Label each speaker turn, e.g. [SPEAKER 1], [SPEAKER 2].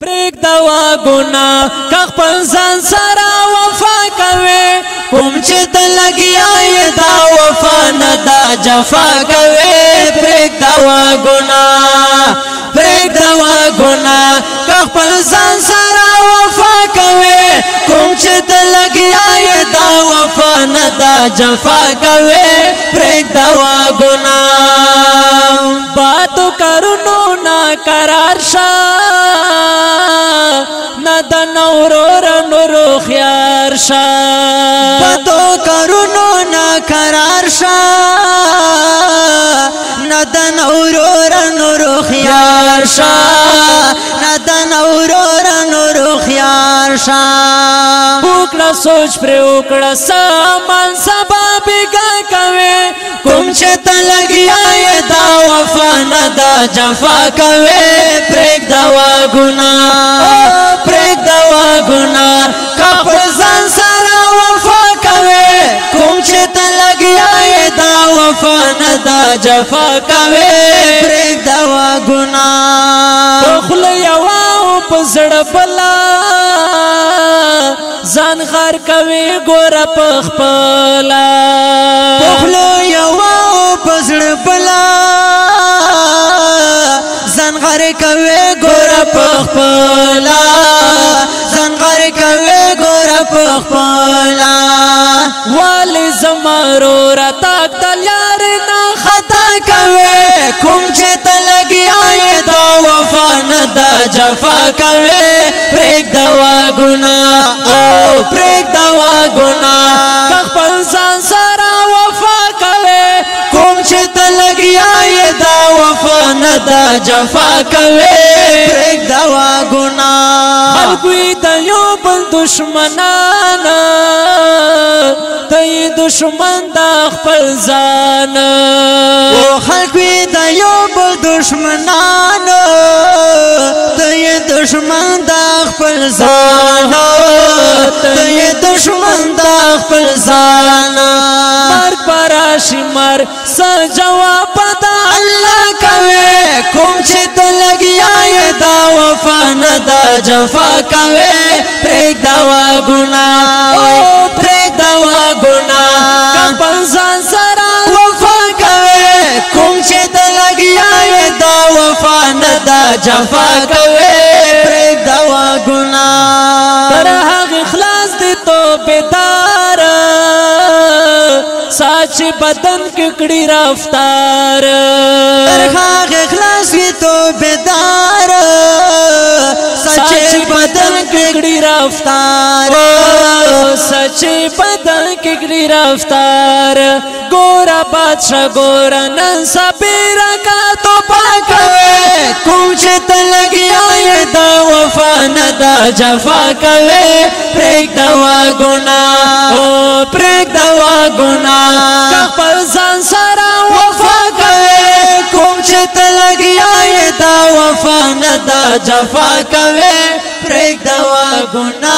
[SPEAKER 1] پریک دوا گنا کخپل ځان سره وفا کوي کوم چې ته لګیا دا وفا نه دا جفا کوي پریک دوا گنا کخپل ځان سره وفا کوي کوم چې ته لګیا دا وفا نه دا جفا کوي پریک دوا گنا باتو کرونو نا قرار شا ندا نورور نورو خیار شا باتو کرونو نا قرار شا ندا نورور نورو خیار شا ندا نورور نورو خیار شا وکړه سوچ پر وکړه سامان سبا بیگا کوي کوم چې ته لګیا دا وفا نه دا جفا کوي پریک دوا گنا کفر ځان سره وفا کوي کوم چې ته لګیا دا وفا نه دا جفا کوي پریک دوا گنا خپل یو په زړه بلا ځان غار کوي ګور په خپل خپل یو په زړه بلا ځان غار کوي ګور په خپل ځان غار کوي ګور په خپل والي زمرو را تاک تل یار نه خطا کوي کوم چې ته لګیا دا وفا نه دا جفا کوي پریک دوا گنا او پریک دوا گنا خپل ځان سره وفا کوي کوم چې ته لګیا دا وفا نه دا جفا کوي پریک دوا گنا خلقوی د یو بل دشمنان ته دشمن د خپل ځان او خلقوی د یو بل دشمنان ته دشمن د خپل ځان ته دشمن د خپل ځان مر پراشي مر س جواب د الله کوي کوم چې ته لګیا دا وفا نه دا جفا کوي پریک دوا گنا او پریک دوا گنا خپل ځان سره وفا کوي کوم چې ته لګیا دا وفا نه دا جفا کوي پریک دوا گنا تر هغه اخلاص دي توبدار ساچ بدن ککڑی رفتار تر هغه اخلاص دي توبدار ساچ بدن ککڑی رفتار سچ بدن ککڑی رفتار گورا بادشاہ گورا نن سبیرا کا تو پاکوے کوم چې ته لګیا دا وفا نه دا جفا کوي پریک دوا گنا او پریک دوا گنا خپل ځان سره وفا کوي کوم چې ته لګیا دا وفا نه دا جفا کوي پریک دوا گنا